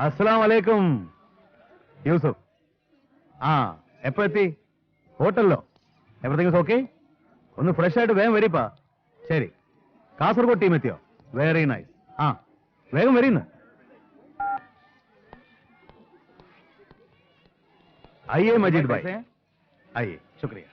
അസ്സലാമലൈക്കും യൂസുഫ്. ആ എപ്പോ എത്തി? ഹോട്ടലിലോ? Everything okay? ഒന്ന് ഫ്രഷ് ആയിട്ട് വേഗം വരിപ്പാ. ശരി. കാസർഗോഡ് ടീം എത്തിയോ? Very nice. ആ വേഗം വരീന്ന്. आइए मजीद भाई, आइए. शुक्रिया.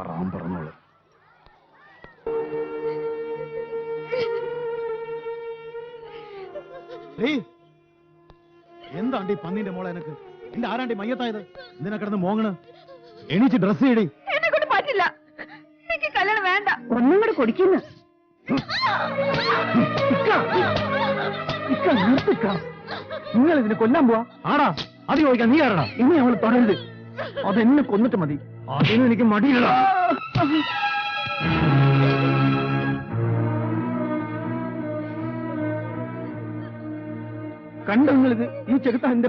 ആറാം പറഞ്ഞോളൂ. എന്താണ്ടി പന്നിന്റെ മോളെ എനക്ക്? എന്റെ ആരാണ്ടി മയ്യത്തായത്? എന്തിനാ കിടന്ന് മോങ്ങണ്? എണീച്ച് ഡ്രസ് ചെയ്യടി. എന്നെ കൊണ്ട് പറ്റില്ല. എനിക്ക് കല്യാണം വേണ്ട. ഒന്നും കൂടെ കുടിക്കുന്നു. നിങ്ങൾ ഇതിന് കൊല്ലാൻ പോവാ? ആടാ അത് ചോദിക്കാൻ നീ ആരടാ? ഇനി അവൾ തുടരുത്. അതെന്നെ കൊന്നിട്ട് മതി. അതിനും എനിക്ക് മടിയില്ല. കണ്ടോ നിങ്ങളിത്? ഈ ചെറുത്ത എന്റെ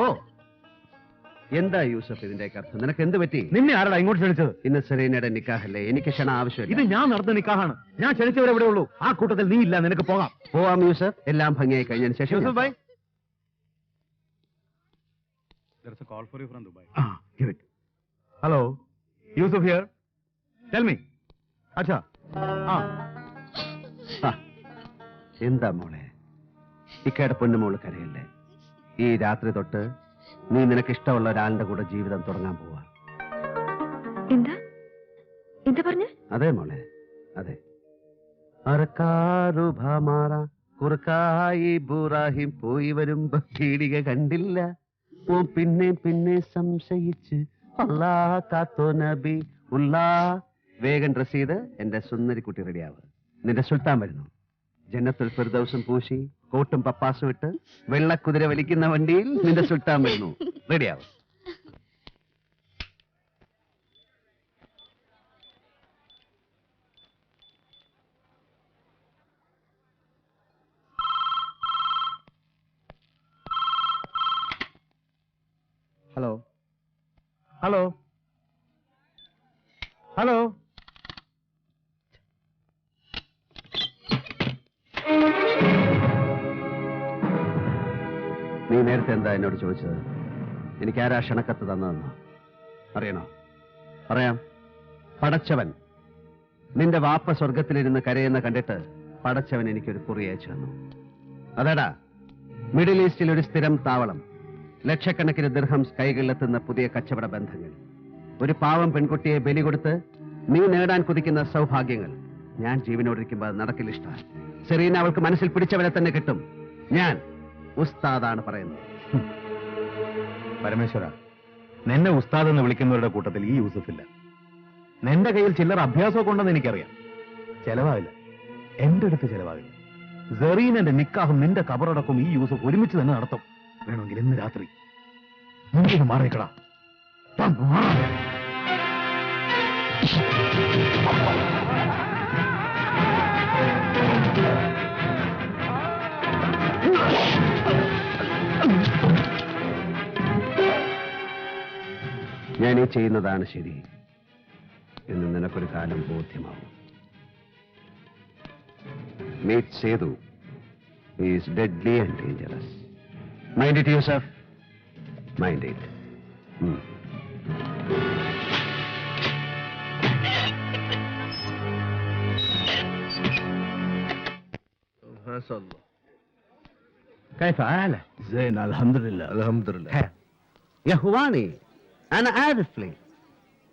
ഓ എന്താ യൂസഫ് ഇതിന്റെ അർത്ഥം? നിനക്ക് എന്ത് പറ്റി? നിന്നെ ആരടാ ഇങ്ങോട്ട് ക്ഷണിച്ചത്? ഇന്ന് സെറീനയുടെ നിക്കാഹല്ലേ? എനിക്ക് ക്ഷണം ആവശ്യമില്ല. ഇത് ഞാൻ നടന്ന നിക്കാഹാണ്. ഞാൻ ക്ഷണിച്ചവരെവിടെ ഉള്ളൂ. ആ കൂട്ടത്തിൽ നീ ഇല്ല. നിനക്ക് പോകാം. പോവാം യൂസഫ്. എല്ലാം ഭംഗിയായി കഴിഞ്ഞതിന് ശേഷം. Yusuf bhai, there's a call for you from Dubai. Give it. Hello, Yusuf here. Tell me. Acha. എന്താ മോളെ, ഇക്കയുടെ പൊന്നുമോള് കരയല്ലേ? ഈ രാത്രി തൊട്ട് നീ നിനക്ക് ഇഷ്ടമുള്ള ഒരാളുടെ കൂടെ ജീവിതം തുടങ്ങാൻ പോവാ. എന്താ എന്താ പറഞ്ഞ? അതെ മോളെ, അതെ. കുറുക്കായി ബുറാഹിം പോയി വരുമ്പോ പീടിക കണ്ടില്ല. പിന്നെ പിന്നെ സംശയിച്ച് അല്ലാ കാത്തോ നബി ഉല്ലാ. വേഗം ഡ്രസ് ചെയ്ത് എന്റെ സുന്ദരി കുട്ടി റെഡിയാവ്. നിന്റെ സുൽത്താൻ വരുന്നു. ജന്നത്തുൽ ഫിർദൗസും പൂശി കോട്ടും പപ്പാസും ഇട്ട് വെള്ളക്കുതിര വലിക്കുന്ന വണ്ടിയിൽ നിന്റെ സുൽത്താൻ വരുന്നു. റെഡിയാവും. Hello hello hello. നീ നേരത്തെ എന്താ എന്നോട് ചോദിച്ചത്? എനിക്ക് ആരാ ക്ഷണക്കത്ത് തന്നതെന്നോ അറിയണോ? പറയാം. പടച്ചവൻ. നിന്റെ വാപ്പ സ്വർഗത്തിലിരുന്ന് കരയുന്ന കണ്ടിട്ട് പടച്ചവൻ എനിക്കൊരു കുറി അയച്ചു തന്നു. അതേടാ, മിഡിൽ ഈസ്റ്റിൽ ഒരു സ്ഥിരം താവളം, ലക്ഷക്കണക്കിന് ദിർഹംസ് കൈകളിലെത്തുന്ന പുതിയ കച്ചവട ബന്ധങ്ങൾ, ഒരു പാവം പെൺകുട്ടിയെ ബലി കൊടുത്ത് നീ നേടാൻ കുതിക്കുന്ന സൗഭാഗ്യങ്ങൾ. ഞാൻ ജീവനോടിരിക്കുമ്പോൾ അത് നടക്കില്ല. ഇഷ്ട സെറീന അവൾക്ക് മനസ്സിൽ പിടിച്ചവരെ തന്നെ കിട്ടും. ഞാൻ ഉസ്താദാണ് പറയുന്നത്. പരമേശ്വര, നിന്നെ ഉസ്താദ് എന്ന് വിളിക്കുന്നവരുടെ കൂട്ടത്തിൽ ഈ യൂസഫില്ല. നിന്റെ കയ്യിൽ ചില്ലറ അഭ്യാസമൊക്കെ ഉണ്ടെന്ന് എനിക്കറിയാം. ചെലവാകില്ല, എന്റെ അടുത്ത് ചെലവാകില്ല. സെറീനന്റെ നിക്കാഹും നിന്റെ കബറടക്കും ഈ യൂസഫ് ഒരുമിച്ച് തന്നെ നടത്തും. വേണമെങ്കിൽ ഇന്ന് രാത്രി. നീ മാറിക്കടാ. ഞാൻ ഈ ചെയ്യുന്നതാണ് ശരി എന്ന് നിനക്കൊരു കാലം ബോധ്യമാവും. Meet Sethu is deadly and dangerous. Mind it Yusuf, mind it. كيف حالك؟ زين الحمد لله. الحمد لله. يا اخواني انا عارف لي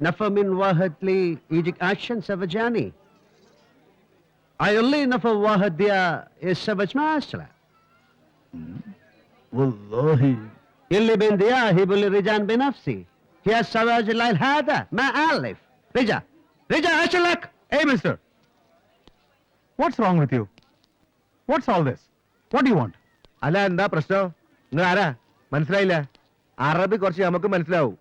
نفر من واحد لي يجيك اكشن سفجاني. ايولي نفر واحد ديا السفج ما اسرع والله اللي بين ديا هي بولي رجان بنفسي يا السواج الليل هذا ما الف. رجع اشلك. Hey mister, what's wrong with you? What's all this? What do you want? അല്ല, എന്താ പ്രശ്നം? നിങ്ങൾ ആരാ? മനസ്സിലായില്ല. അറബി കുറച്ച് നമുക്ക് മനസ്സിലാവും.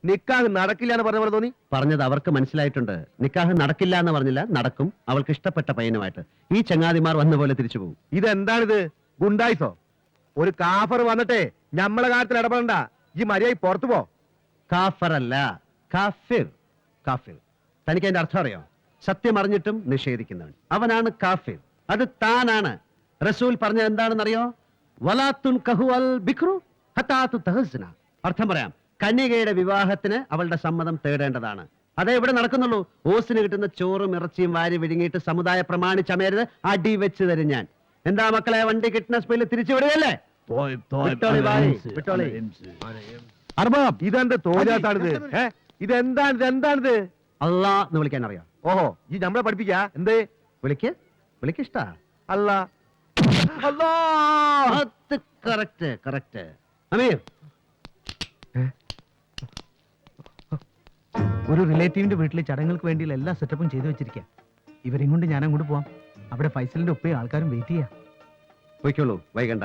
നിക്കാഹ് നടക്കില്ല എന്ന് പറഞ്ഞ പോലെ തോന്നി. പറഞ്ഞത് അവർക്ക് മനസ്സിലായിട്ടുണ്ട്. നിക്കാഹ് നടക്കില്ല എന്ന് പറഞ്ഞില്ല, നടക്കും. അവൾക്ക് ഇഷ്ടപ്പെട്ട പയ്യനുമായിട്ട്. ഈ ചങ്ങാതിമാർ വന്ന പോലെ തിരിച്ചു പോകും. ഇതെന്താണിത്? ഗുണ്ടായിസോ? ഒരു കാഫർ വന്നിട്ടേ ഞമ്മളെ കാര്യത്തിൽ ഇടപെടണ്ട. ഈ മര്യാദ പുറത്തു പോ. കാഫറല്ല, കാഫിർ. കാഫിർ. തനിക്ക് അതിന്റെ അർത്ഥം അറിയോ? സത്യം അറിഞ്ഞിട്ടും നിഷേധിക്കുന്നവൻ, അവനാണ് കാഫിർ. അത് താനാണ്. റസൂൽ പറഞ്ഞത് എന്താണെന്നറിയോ? വലാത്തുൻ കഹു അൽ ബിക്രു ഹത്താതു തഹസ്ന. അർത്ഥം പറയാം, കന്യകയുടെ വിവാഹത്തിന് അവളുടെ സമ്മതം തേടേണ്ടതാണ്. അതേ ഇവിടെ നടക്കുന്നുള്ളൂ. ഓസിന് കിട്ടുന്ന ചോറും ഇറച്ചിയും വാരി വിഴുങ്ങിയിട്ട് സമുദായ പ്രമാണിച്ചമയരുത്, അടി വെച്ച് തരും ഞാൻ. എന്താ മക്കളെ, വണ്ടി കിട്ടുന്ന സ്പീഡിൽ തിരിച്ചു വിടുകയല്ലേ? വിട്ടോളി വായി, വിട്ടോളി. അർബാബ്, ഇതെന്താ തോലാത്താണിത്? ഇതെന്താണിത്? അല്ലാ എന്ന് വിളിക്കാൻ അറിയാം? ഓഹോ, ഈ നമ്മളെ പഠിപ്പിക്കാ എന്തേ? വിളിക്കിഷ്ട അല്ല. അല്ലാ. കറക്റ്റ്. അമീർ, ഒരു റിലേറ്റീവിന്റെ വീട്ടിലെ ചടങ്ങുകൾക്ക് വേണ്ടിയുള്ള എല്ലാ സെറ്റപ്പും ചെയ്തു വെച്ചിരിക്കുക. ഇവരെയും കൊണ്ട് ഞാൻ അങ്ങോട്ട് പോവാം. അവിടെ ഫൈസലിന്റെ ഒപ്പയും ആൾക്കാരും വെയിറ്റ് ചെയ്യാം. പോയിക്കോളൂ, വൈകണ്ട.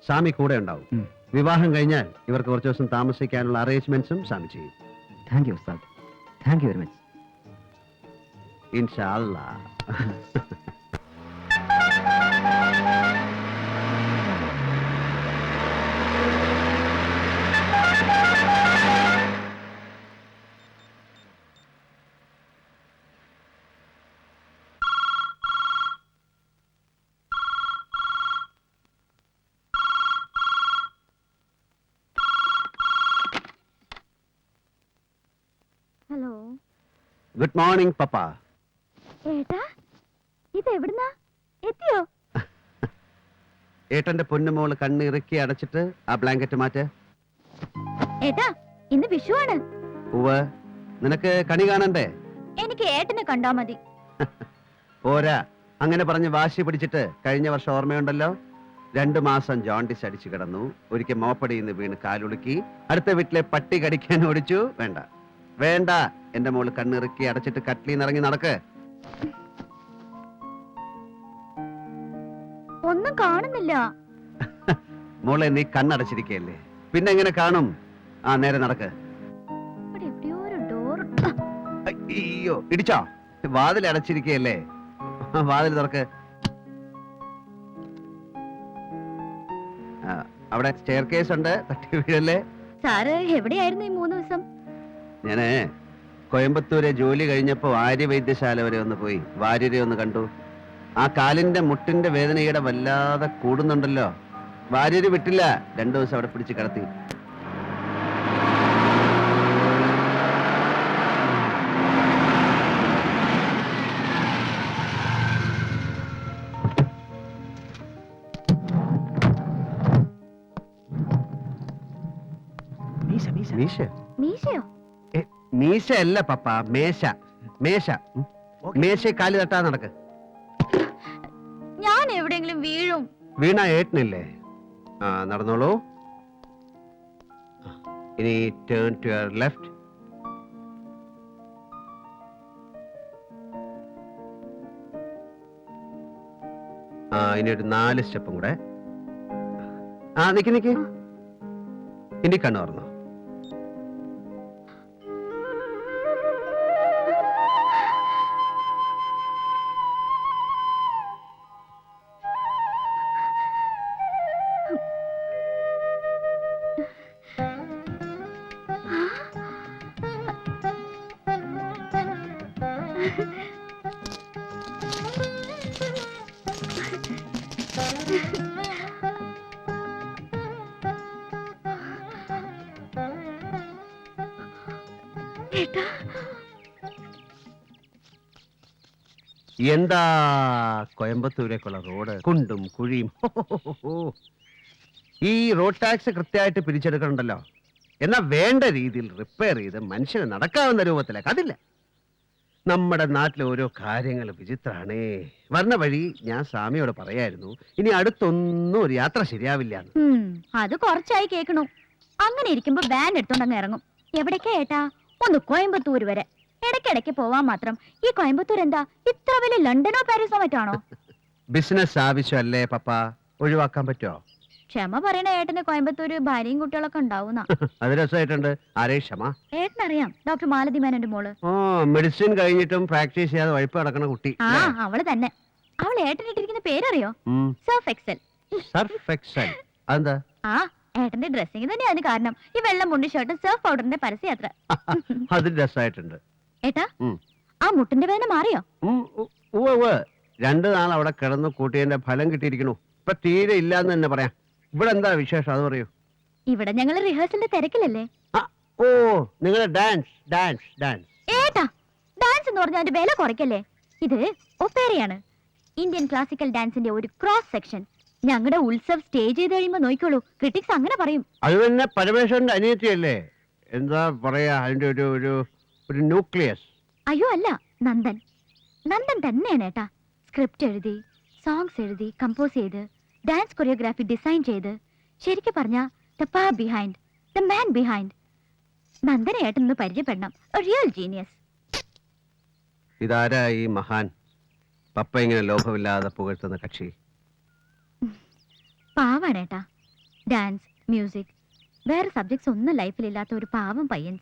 സ്വാമി കൂടെ ഉണ്ടാവും. ഉം. വിവാഹം കഴിഞ്ഞാൽ ഇവർക്ക് കുറച്ച് ദിവസം താമസിക്കാനുള്ള അറേഞ്ച്മെന്റ്സും സ്വാമി ചെയ്യും. താങ്ക് യു ഉസ്താദ്, താങ്ക് യു വെരി മച്ച്. ഇൻഷാ അല്ലാ. ഹലോ ഗുഡ് മോർണിംഗ് പപ്പ. ഏട്ടാ, ഇത് എവിടുന്നാ എത്തിയോ? ഏട്ടന്റെ പൊന്നുമോള് കണ്ണ് ഇറുക്കി അടച്ചിട്ട് ആ ബ്ലാങ്കറ്റ് മാറ്റ്. ഏട്ടാ, ഇന്ന് വിഷുവാണ്. ഉവ്വ്, നിനക്ക് കണി കാണണ്ടേ? എനിക്ക് ഏട്ടനെ കണ്ടാ മതി. പോരാ, അങ്ങനെ പറഞ്ഞ് വാശി പിടിച്ചിട്ട് കഴിഞ്ഞ വർഷം ഓർമ്മയുണ്ടല്ലോ, 2 മാസം ജോണ്ടിസ് അടിച്ചു കിടന്നു. ഒരിക്കൽ മോപ്പടിയിൽ നിന്ന് വീണ് കാലുളുക്കി. അടുത്ത വീട്ടിലെ പട്ടി കടിക്കാൻ ഓടിച്ചു. വേണ്ട, എന്റെ മോള് കണ്ണിറുക്കി അടച്ചിട്ട് കട്ടിലിൽ ഇറങ്ങി നടക്ക്. ഒന്നും കാണുന്നില്ല. മോളെ, നീ കണ്ണടച്ചിരിക്കയല്ലേ, പിന്നെ എങ്ങനെ കാണും? ആ, നേരെ നടക്ക്. ഇവിടെ എവിടെയോ ഒരു ഡോർ. അയ്യോ, ഇടിച്ചോ? വാതിൽ അടച്ചിരിക്കയല്ലേ, വാതിൽ തുറക്ക്. അവിടെ സ്റ്റെയർ കേസ് ഉണ്ട്, തട്ടി വീഴല്ലേ. സാറ് എവിടെയായിരുന്നു ഈ 3 ദിവസം? ഞാന് കോയമ്പത്തൂരെ ജോലി കഴിഞ്ഞപ്പോ ആര്യ വൈദ്യശാല വരെ ഒന്ന് പോയി വാര്യരെ ഒന്ന് കണ്ടു. ആ കാലിന്റെ മുട്ടിന്റെ വേദനയുടെ വല്ലാതെ കൂടുന്നുണ്ടല്ലോ. വാര്യര് വിട്ടില്ല, 2 ദിവസം അവിടെ പിടിച്ച് കിടത്തി. മീശ? മീശയോ? മീശ അല്ല പപ്പ, മേശ. മേശ കാലി തട്ടാ നടക്ക്. ഞാൻ എവിടെയെങ്കിലും വീഴും. വീണ ഏട്ടനില്ലേ? ആ, നടന്നോളൂ. ഇനി ടേൺ ടു യുവർ ലെഫ്റ്റ്. ഇനി ഒരു 4 സ്റ്റെപ്പും കൂടെ. നിക്ക്. ഇനി കണ്ണു തുറന്നോ. എന്താ കോയമ്പത്തൂരേക്കുള്ള റോഡ്, കുണ്ടും കുഴിയും. ഈ റോഡ് ടാക്സ് കൃത്യമായിട്ട് പിരിച്ചെടുക്കണുണ്ടല്ലോ. എന്നാ വേണ്ട രീതിയിൽ റിപ്പയർ ചെയ്ത് മനുഷ്യന് നടക്കാവുന്ന രൂപത്തിലേക്ക് അതില്ല. നമ്മുടെ നാട്ടിലെ ഓരോ കാര്യങ്ങൾ വിചിത്രാണേ. വരണ വഴി ഞാൻ സ്വാമിയോട് പറയായിരുന്നു, ഇനി അടുത്തൊന്നും ഒരു യാത്ര ശരിയാവില്ല. അത് കുറച്ചായി കേൾക്കണു. അങ്ങനെ ഇരിക്കുമ്പോ വാൻ എടുത്തോണ്ടങ്ങ് ഇറങ്ങും. എവിടേക്കാ ഏട്ടാ? ഒന്ന് കോയമ്പത്തൂർ വരെ. ഇടയ്ക്കിടയ്ക്ക് പോവാൻ മാത്രം. ഈ കോയമ്പത്തൂർ എന്താ ഇത്ര വലിയ ലണ്ടനോ പാരീസോ മറ്റാണോ? ബിസിനസ് ആവശ്യമല്ലേ പപ്പ, ഒഴിവാക്കാൻ പറ്റുമോ? ക്ഷമ പറയണ ഏട്ടന് കോയമ്പത്തൂര് ഭാര്യയും കുട്ടികളൊക്കെ ഉണ്ടാവുന്ന. അത് രസമായിട്ടുണ്ട്. ആരേ ക്ഷമ? ഏട്ടനറിയാം, ഡോക്ടർ മാലതി മേനന്റെ മോള്. മെഡിസിൻ കഴിഞ്ഞിട്ടും പ്രാക്ടീസ് ചെയ്യാതെ വഴിപ്പ് നടക്കണ കുട്ടി. ആ, അവള് തന്നെ. അവൾ ഏട്ടനിട്ടിരിക്കുന്ന പേരറിയോ? Surf Excel. Surf Excel? അതെന്താ? ആ, ഏട്ടന്റെ ഡ്രസ്സിങ് തന്നെയാണ് കാരണം. ഈ വെള്ളം മുണ്ടി ഷർട്ടും സർഫ് പൗഡറിന്റെ പരസ്യയാത്ര. അത് രസമായിട്ടുണ്ട്. ഏട്ടാ ഉം. ആ മുട്ടിന്റെ വേദന മാറിയോ? ഉവ്വ് 2 നാൾ അവിടെ കിടന്ന് കൂട്ടിയതിന്റെ ഫലം കിട്ടിയിരിക്കണു. ഇപ്പൊ തീരെ ഇല്ലാന്ന് തന്നെ പറയാം. ഇവിടെ എന്താ വിശേഷം അത് പറയൂ. ഇവിടെ ഞങ്ങൾ റിഹേഴ്സലിന്റെ തിരക്കിലല്ലേ. ഓ നിങ്ങളെ ഡാൻസ് ഡാൻസ് ഡാൻസ്. ഏട്ടാ ഡാൻസ് എന്ന് പറഞ്ഞാൽ അതിന്റെ വില കുറയ്ക്കല്ലേ. ഇത് ഒപ്പേറയാണ്, ഇന്ത്യൻ ക്ലാസിക്കൽ ഡാൻസിന്റെ ഒരു ക്രോസ് സെക്ഷൻ. ഞങ്ങളുടെ ഉത്സവ് സ്റ്റേജ് ചെയ്ത് കഴിയുമ്പോ നോക്കിക്കോളൂ, ക്രിട്ടിക്സ് അങ്ങനെ പറയും. അത് തന്നെ പരമേശ്വരന്റെ അനിയത്തിയല്ലേ? എന്താ പറയാ അതിന്റെ ഒരു ന്യൂക്ലിയസ്. അയ്യോ അല്ല, നന്ദൻ. നന്ദൻ തന്നെയാണ് ഏട്ടാ. സ്ക്രിപ്റ്റ് എഴുതി, സോങ്സ് എഴുതി, കമ്പോസ് ചെയ്ത്, ഡാൻസ് കൊറിയോഗ്രാഫി ഡിസൈൻ ചെയ്ത്, ശരിക്കും പറഞ്ഞ the power behind, the man behind. നന്ദനെ ഏട്ടൻ ഒന്ന് പരിചയപ്പെടണം. Real genius. ഇതാരാ ഈ മഹാൻ പപ്പ ഇങ്ങനെ ലോഭമില്ലാതെ പുകഴ്ത്തുന്ന കക്ഷി? പാവാണ് ഏട്ടാ. ഡാൻസ്, മ്യൂസിക്, വേറെ സബ്ജക്ട്സ് ഒന്നും ലൈഫിലില്ലാത്ത ഒരു പാവം പയ്യൻ.